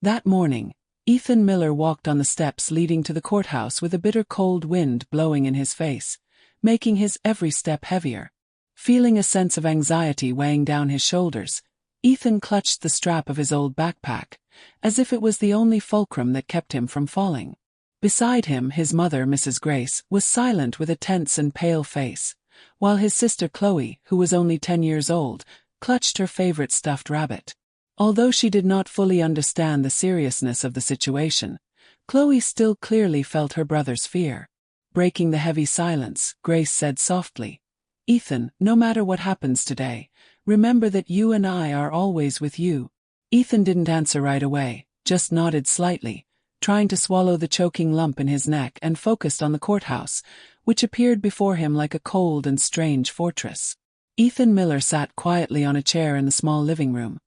That morning, Ethan Miller walked on the steps leading to the courthouse with a bitter cold wind blowing in his face, making his every step heavier. Feeling a sense of anxiety weighing down his shoulders, Ethan clutched the strap of his old backpack, as if it was the only fulcrum that kept him from falling. Beside him, his mother, Mrs. Grace, was silent with a tense and pale face, while his sister Chloe, who was only 10 years old, clutched her favorite stuffed rabbit. Although she did not fully understand the seriousness of the situation, Chloe still clearly felt her brother's fear. Breaking the heavy silence, Grace said softly, "Ethan, no matter what happens today, remember that you and I are always with you." Ethan didn't answer right away, just nodded slightly, trying to swallow the choking lump in his neck and focused on the courthouse, which appeared before him like a cold and strange fortress. Ethan Miller sat quietly on a chair in the small living room,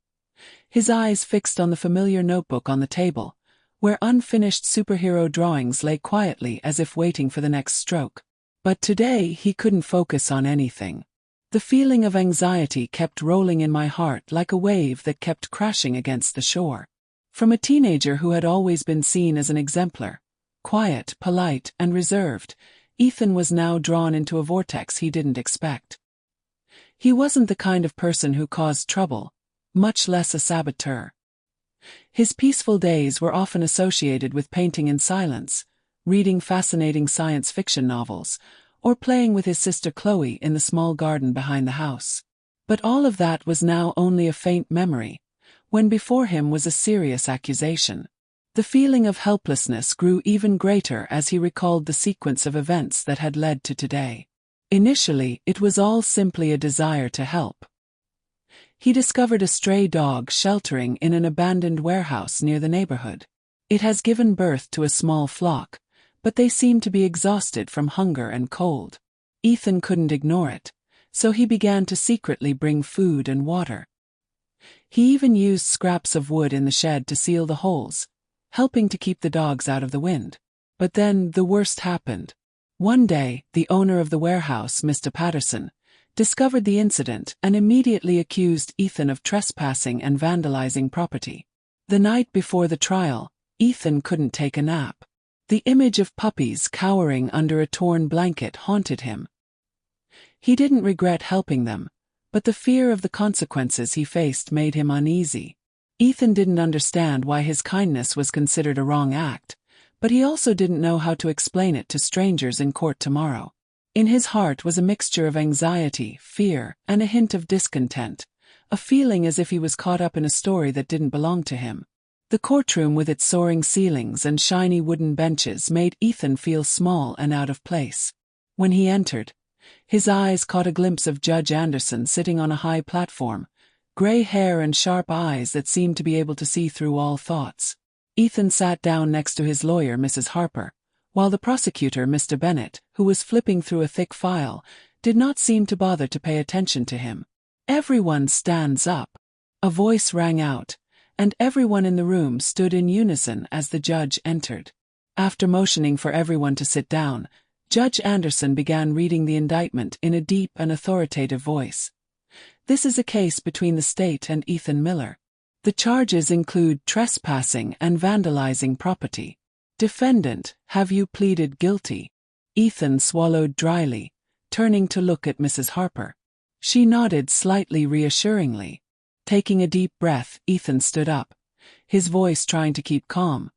his eyes fixed on the familiar notebook on the table, where unfinished superhero drawings lay quietly as if waiting for the next stroke. But today he couldn't focus on anything. The feeling of anxiety kept rolling in my heart like a wave that kept crashing against the shore. From a teenager who had always been seen as an exemplar, quiet, polite, and reserved, Ethan was now drawn into a vortex he didn't expect. He wasn't the kind of person who caused trouble, much less a saboteur. His peaceful days were often associated with painting in silence, reading fascinating science fiction novels, or playing with his sister Chloe in the small garden behind the house. But all of that was now only a faint memory, when before him was a serious accusation. The feeling of helplessness grew even greater as he recalled the sequence of events that had led to today. Initially, it was all simply a desire to help. He discovered a stray dog sheltering in an abandoned warehouse near the neighborhood. It has given birth to a small flock, but they seem to be exhausted from hunger and cold. Ethan couldn't ignore it, so he began to secretly bring food and water. He even used scraps of wood in the shed to seal the holes, helping to keep the dogs out of the wind. But then the worst happened. One day, the owner of the warehouse, Mr. Patterson, discovered the incident and immediately accused Ethan of trespassing and vandalizing property. The night before the trial, Ethan couldn't take a nap. The image of puppies cowering under a torn blanket haunted him. He didn't regret helping them, but the fear of the consequences he faced made him uneasy. Ethan didn't understand why his kindness was considered a wrong act, but he also didn't know how to explain it to strangers in court tomorrow. In his heart was a mixture of anxiety, fear, and a hint of discontent, a feeling as if he was caught up in a story that didn't belong to him. The courtroom with its soaring ceilings and shiny wooden benches made Ethan feel small and out of place. When he entered, his eyes caught a glimpse of Judge Anderson sitting on a high platform, gray hair and sharp eyes that seemed to be able to see through all thoughts. Ethan sat down next to his lawyer, Mrs. Harper, while the prosecutor, Mr. Bennett, who was flipping through a thick file, did not seem to bother to pay attention to him. "Everyone stands up," a voice rang out, and everyone in the room stood in unison as the judge entered. After motioning for everyone to sit down, Judge Anderson began reading the indictment in a deep and authoritative voice. "This is a case between the state and Ethan Miller. The charges include trespassing and vandalizing property. Defendant, have you pleaded guilty?" Ethan swallowed dryly, turning to look at Mrs. Harper. She nodded slightly reassuringly. Taking a deep breath, Ethan stood up, his voice trying to keep calm.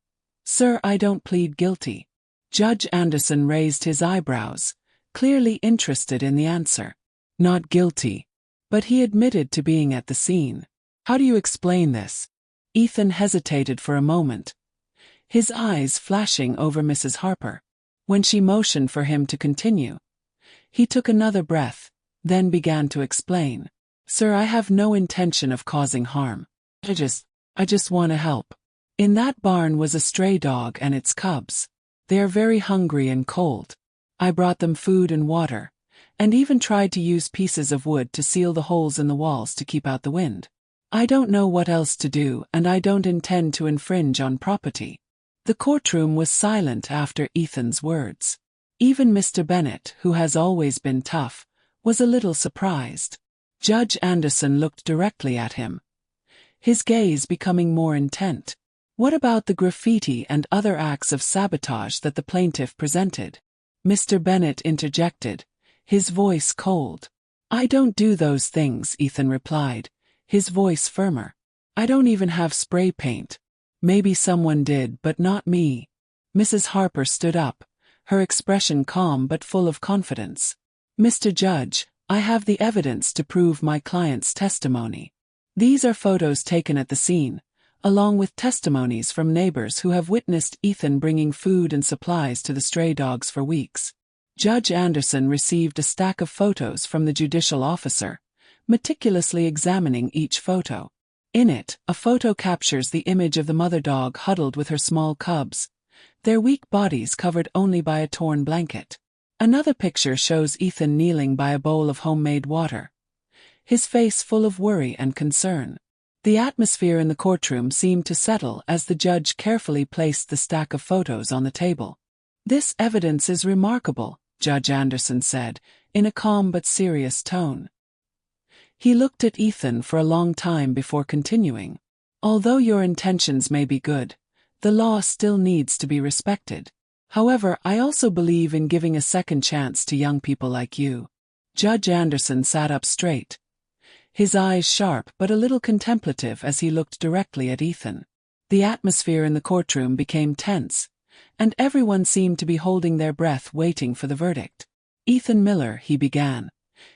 "Sir, I don't plead guilty." Judge Anderson raised his eyebrows, clearly interested in the answer. "Not guilty." But he admitted to being at the scene. "How do you explain this?" Ethan hesitated for a moment, his eyes flashing over Mrs. Harper. When she motioned for him to continue, he took another breath, then began to explain. "Sir, I have no intention of causing harm. I just want to help. In that barn was a stray dog and its cubs. They are very hungry and cold. I brought them food and water, and even tried to use pieces of wood to seal the holes in the walls to keep out the wind. I don't know what else to do, and I don't intend to infringe on property." The courtroom was silent after Ethan's words. Even Mr. Bennett, who has always been tough, was a little surprised. Judge Anderson looked directly at him, his gaze becoming more intent. What about the graffiti and other acts of sabotage that the plaintiff presented? Mr. Bennett interjected, his voice cold. I don't do those things, Ethan replied, his voice firmer. I don't even have spray paint. Maybe someone did, but not me. Mrs. Harper stood up, her expression calm but full of confidence. Mr. Judge, I have the evidence to prove my client's testimony. These are photos taken at the scene, along with testimonies from neighbors who have witnessed Ethan bringing food and supplies to the stray dogs for weeks. Judge Anderson received a stack of photos from the judicial officer, meticulously examining each photo. In it, a photo captures the image of the mother dog huddled with her small cubs, their weak bodies covered only by a torn blanket. Another picture shows Ethan kneeling by a bowl of homemade water, his face full of worry and concern. The atmosphere in the courtroom seemed to settle as the judge carefully placed the stack of photos on the table. This evidence is remarkable, Judge Anderson said, in a calm but serious tone. He looked at Ethan for a long time before continuing. Although your intentions may be good, the law still needs to be respected. However, I also believe in giving a second chance to young people like you. Judge Anderson sat up straight, his eyes sharp but a little contemplative as he looked directly at Ethan. The atmosphere in the courtroom became tense, and everyone seemed to be holding their breath waiting for the verdict. Ethan Miller, he began,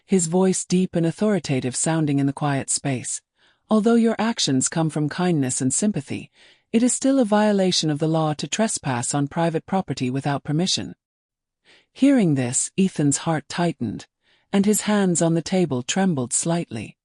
his voice deep and authoritative sounding in the quiet space. Although your actions come from kindness and sympathy, it is still a violation of the law to trespass on private property without permission. Hearing this, Ethan's heart tightened, and his hands on the table trembled slightly.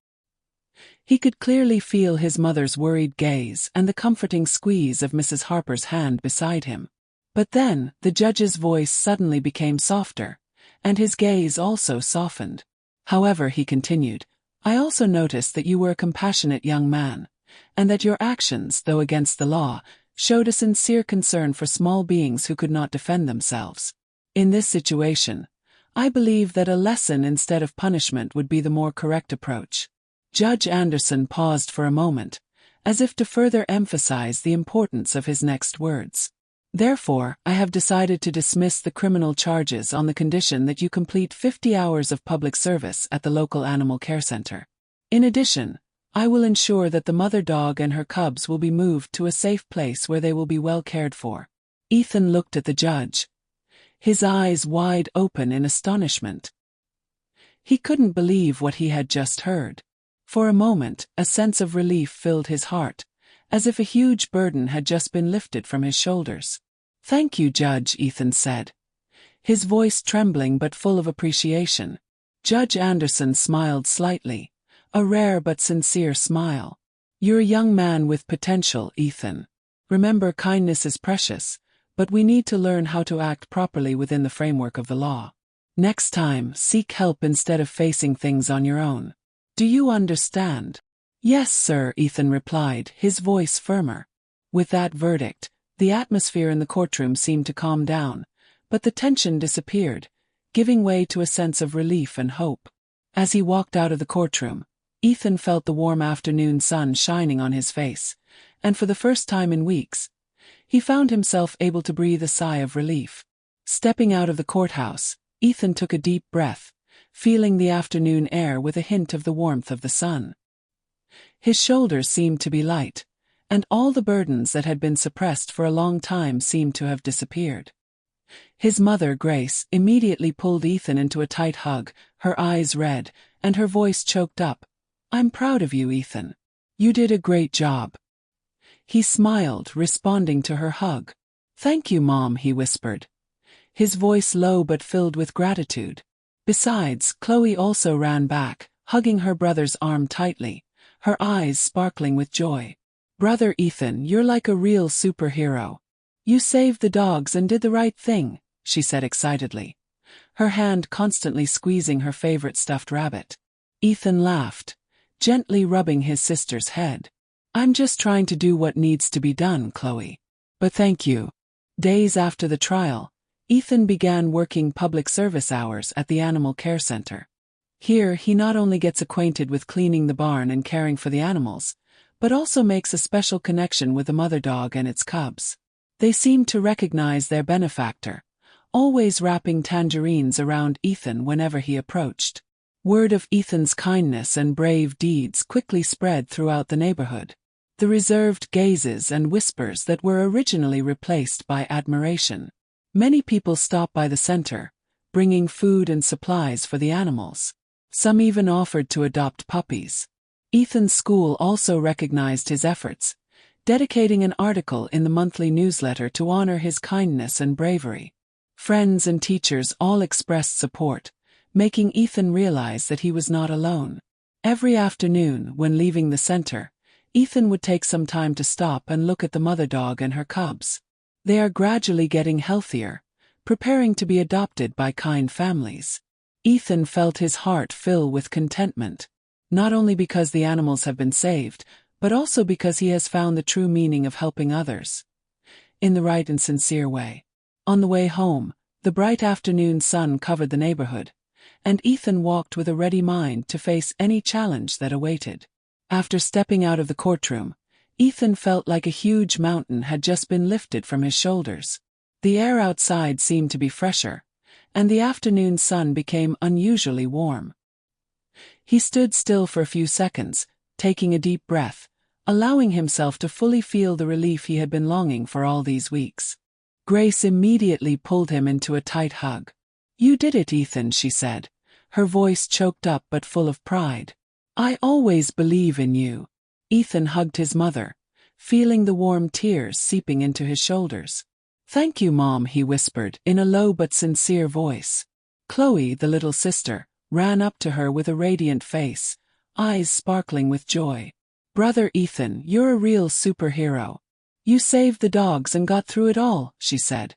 He could clearly feel his mother's worried gaze and the comforting squeeze of Mrs. Harper's hand beside him. But then, the judge's voice suddenly became softer, and his gaze also softened. However, he continued, I also noticed that you were a compassionate young man, and that your actions, though against the law, showed a sincere concern for small beings who could not defend themselves. In this situation, I believe that a lesson instead of punishment would be the more correct approach. Judge Anderson paused for a moment, as if to further emphasize the importance of his next words. Therefore, I have decided to dismiss the criminal charges on the condition that you complete 50 hours of public service at the local animal care center. In addition, I will ensure that the mother dog and her cubs will be moved to a safe place where they will be well cared for. Ethan looked at the judge, his eyes wide open in astonishment. He couldn't believe what he had just heard. For a moment, a sense of relief filled his heart, as if a huge burden had just been lifted from his shoulders. Thank you, Judge, Ethan said, his voice trembling but full of appreciation. Judge Anderson smiled slightly, a rare but sincere smile. You're a young man with potential, Ethan. Remember, kindness is precious, but we need to learn how to act properly within the framework of the law. Next time, seek help instead of facing things on your own. Do you understand? Yes, sir, Ethan replied, his voice firmer. With that verdict, the atmosphere in the courtroom seemed to calm down, but the tension disappeared, giving way to a sense of relief and hope. As he walked out of the courtroom, Ethan felt the warm afternoon sun shining on his face, and for the first time in weeks, he found himself able to breathe a sigh of relief. Stepping out of the courthouse, Ethan took a deep breath, feeling the afternoon air with a hint of the warmth of the sun. His shoulders seemed to be light, and all the burdens that had been suppressed for a long time seemed to have disappeared. His mother, Grace, immediately pulled Ethan into a tight hug, her eyes red, and her voice choked up. I'm proud of you, Ethan. You did a great job. He smiled, responding to her hug. Thank you, Mom, he whispered, his voice low but filled with gratitude. Besides, Chloe also ran back, hugging her brother's arm tightly, her eyes sparkling with joy. Brother Ethan, you're like a real superhero. You saved the dogs and did the right thing, she said excitedly, her hand constantly squeezing her favorite stuffed rabbit. Ethan laughed, gently rubbing his sister's head. I'm just trying to do what needs to be done, Chloe. But thank you. Days after the trial, Ethan began working public service hours at the animal care center. Here, he not only gets acquainted with cleaning the barn and caring for the animals, but also makes a special connection with the mother dog and its cubs. They seem to recognize their benefactor, always wrapping tangerines around Ethan whenever he approached. Word of Ethan's kindness and brave deeds quickly spread throughout the neighborhood. The reserved gazes and whispers that were originally replaced by admiration. Many people stopped by the center, bringing food and supplies for the animals. Some even offered to adopt puppies. Ethan's school also recognized his efforts, dedicating an article in the monthly newsletter to honor his kindness and bravery. Friends and teachers all expressed support, making Ethan realize that he was not alone. Every afternoon, when leaving the center, Ethan would take some time to stop and look at the mother dog and her cubs. They are gradually getting healthier, preparing to be adopted by kind families. Ethan felt his heart fill with contentment, not only because the animals have been saved, but also because he has found the true meaning of helping others in the right and sincere way. On the way home, the bright afternoon sun covered the neighborhood, and Ethan walked with a ready mind to face any challenge that awaited. After stepping out of the courtroom, Ethan felt like a huge mountain had just been lifted from his shoulders. The air outside seemed to be fresher, and the afternoon sun became unusually warm. He stood still for a few seconds, taking a deep breath, allowing himself to fully feel the relief he had been longing for all these weeks. Grace immediately pulled him into a tight hug. "You did it, Ethan," she said, her voice choked up but full of pride. "I always believe in you." Ethan hugged his mother, feeling the warm tears seeping into his shoulders. "Thank you, Mom," he whispered in a low but sincere voice. Chloe, the little sister, ran up to her with a radiant face, eyes sparkling with joy. "Brother Ethan, you're a real superhero. You saved the dogs and got through it all," she said,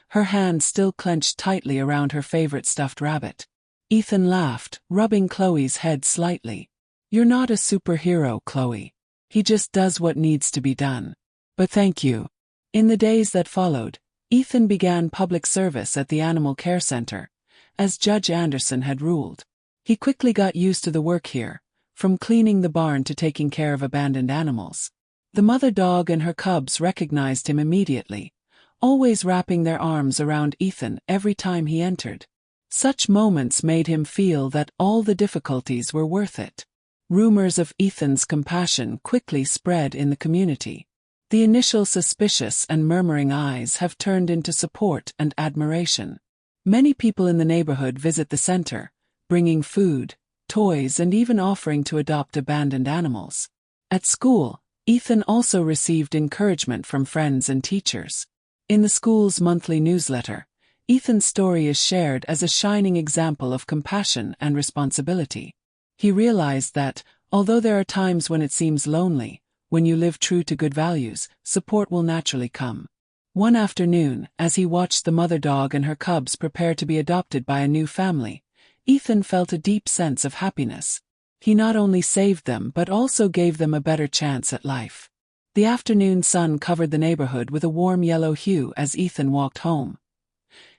her hand still clenched tightly around her favorite stuffed rabbit. Ethan laughed, rubbing Chloe's head slightly. "You're not a superhero, Chloe. He just does what needs to be done. But thank you." In the days that followed, Ethan began public service at the animal care center, as Judge Anderson had ruled. He quickly got used to the work here, from cleaning the barn to taking care of abandoned animals. The mother dog and her cubs recognized him immediately, always wrapping their arms around Ethan every time he entered. Such moments made him feel that all the difficulties were worth it. Rumors of Ethan's compassion quickly spread in the community. The initial suspicious and murmuring eyes have turned into support and admiration. Many people in the neighborhood visit the center, bringing food, toys, and even offering to adopt abandoned animals. At school, Ethan also received encouragement from friends and teachers. In the school's monthly newsletter, Ethan's story is shared as a shining example of compassion and responsibility. He realized that, although there are times when it seems lonely, when you live true to good values, support will naturally come. One afternoon, as he watched the mother dog and her cubs prepare to be adopted by a new family, Ethan felt a deep sense of happiness. He not only saved them but also gave them a better chance at life. The afternoon sun covered the neighborhood with a warm yellow hue as Ethan walked home,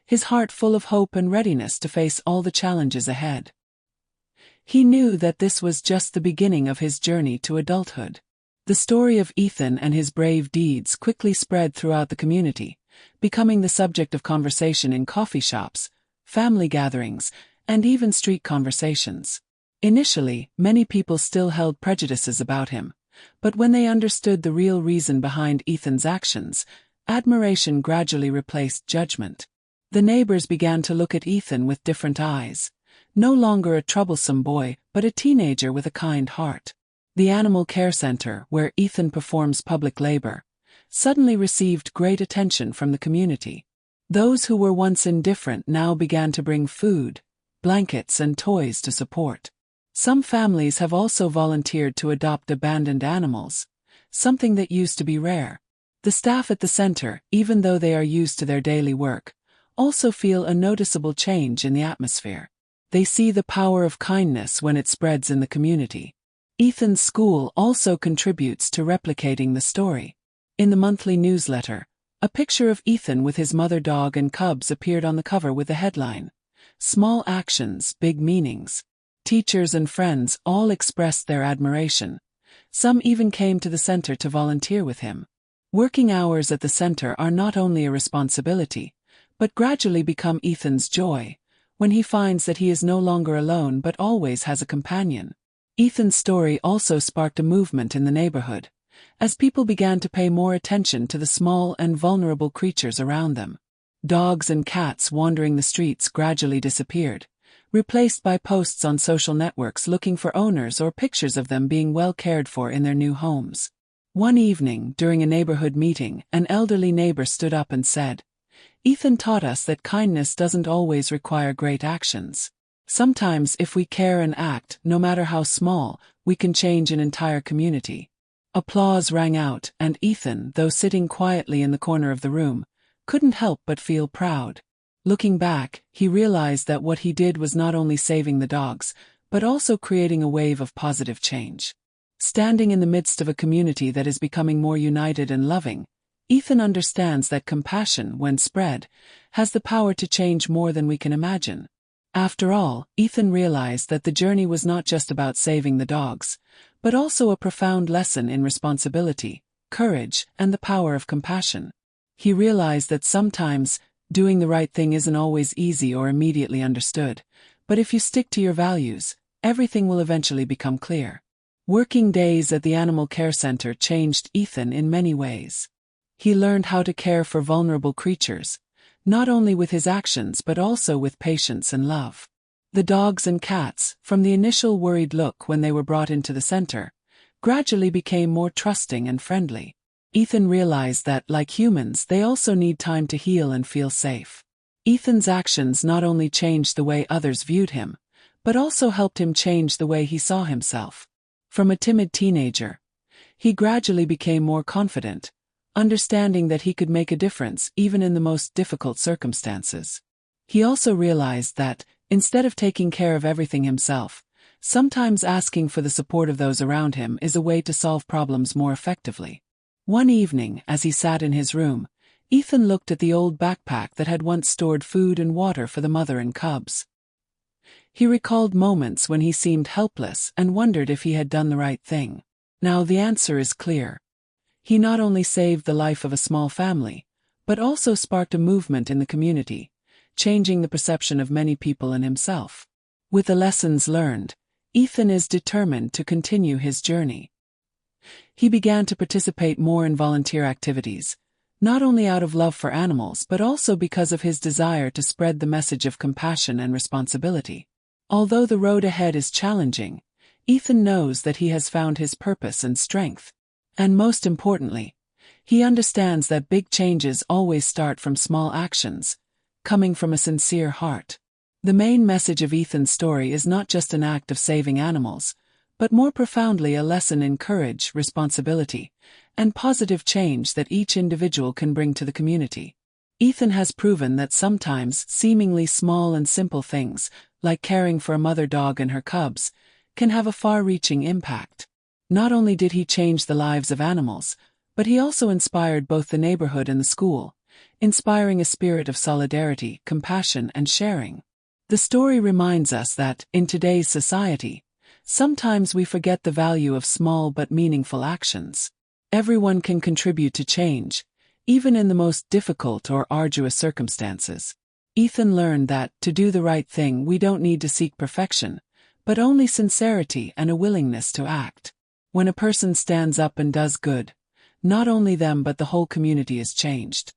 his heart full of hope and readiness to face all the challenges ahead. He knew that this was just the beginning of his journey to adulthood. The story of Ethan and his brave deeds quickly spread throughout the community, becoming the subject of conversation in coffee shops, family gatherings, and even street conversations. Initially, many people still held prejudices about him, but when they understood the real reason behind Ethan's actions, admiration gradually replaced judgment. The neighbors began to look at Ethan with different eyes, no longer a troublesome boy, but a teenager with a kind heart. The animal care center, where Ethan performs public labor, suddenly received great attention from the community. Those who were once indifferent now began to bring food, blankets, and toys to support. Some families have also volunteered to adopt abandoned animals, something that used to be rare. The staff at the center, even though they are used to their daily work, also feel a noticeable change in the atmosphere. They see the power of kindness when it spreads in the community. Ethan's school also contributes to replicating the story. In the monthly newsletter, a picture of Ethan with his mother dog and cubs appeared on the cover with the headline, "Small Actions, Big Meanings." Teachers and friends all expressed their admiration, Some even came to the center to volunteer with him. Working hours at the center are not only a responsibility, but gradually become Ethan's joy, when he finds that he is no longer alone but always has a companion. Ethan's story also sparked a movement in the neighborhood, as people began to pay more attention to the small and vulnerable creatures around them. Dogs and cats wandering the streets gradually disappeared, replaced by posts on social networks looking for owners or pictures of them being well cared for in their new homes. One evening, during a neighborhood meeting, an elderly neighbor stood up and said, "Ethan taught us that kindness doesn't always require great actions. Sometimes if we care and act, no matter how small, we can change an entire community." Applause rang out, and Ethan, though sitting quietly in the corner of the room, couldn't help but feel proud. Looking back, he realized that what he did was not only saving the dogs, but also creating a wave of positive change. Standing in the midst of a community that is becoming more united and loving, Ethan understands that compassion, when spread, has the power to change more than we can imagine. After all, Ethan realized that the journey was not just about saving the dogs, but also a profound lesson in responsibility, courage, and the power of compassion. He realized that sometimes, doing the right thing isn't always easy or immediately understood, but if you stick to your values, everything will eventually become clear. Working days at the animal care center changed Ethan in many ways. He learned how to care for vulnerable creatures, not only with his actions but also with patience and love. The dogs and cats, from the initial worried look when they were brought into the center, gradually became more trusting and friendly. Ethan realized that, like humans, they also need time to heal and feel safe. Ethan's actions not only changed the way others viewed him, but also helped him change the way he saw himself. From a timid teenager, he gradually became more confident, understanding that he could make a difference even in the most difficult circumstances. He also realized that, instead of taking care of everything himself, sometimes asking for the support of those around him is a way to solve problems more effectively. One evening, as he sat in his room, Ethan looked at the old backpack that had once stored food and water for the mother and cubs. He recalled moments when he seemed helpless and wondered if he had done the right thing. Now the answer is clear. He not only saved the life of a small family, but also sparked a movement in the community, changing the perception of many people and himself. With the lessons learned, Ethan is determined to continue his journey. He began to participate more in volunteer activities, not only out of love for animals but also because of his desire to spread the message of compassion and responsibility. Although the road ahead is challenging, Ethan knows that he has found his purpose and strength. And most importantly, he understands that big changes always start from small actions, coming from a sincere heart. The main message of Ethan's story is not just an act of saving animals, but more profoundly a lesson in courage, responsibility, and positive change that each individual can bring to the community. Ethan has proven that sometimes seemingly small and simple things, like caring for a mother dog and her cubs, can have a far-reaching impact. Not only did he change the lives of animals, but he also inspired both the neighborhood and the school, inspiring a spirit of solidarity, compassion, and sharing. The story reminds us that, in today's society, sometimes we forget the value of small but meaningful actions. Everyone can contribute to change, even in the most difficult or arduous circumstances. Ethan learned that, to do the right thing, we don't need to seek perfection, but only sincerity and a willingness to act. When a person stands up and does good, not only them but the whole community is changed.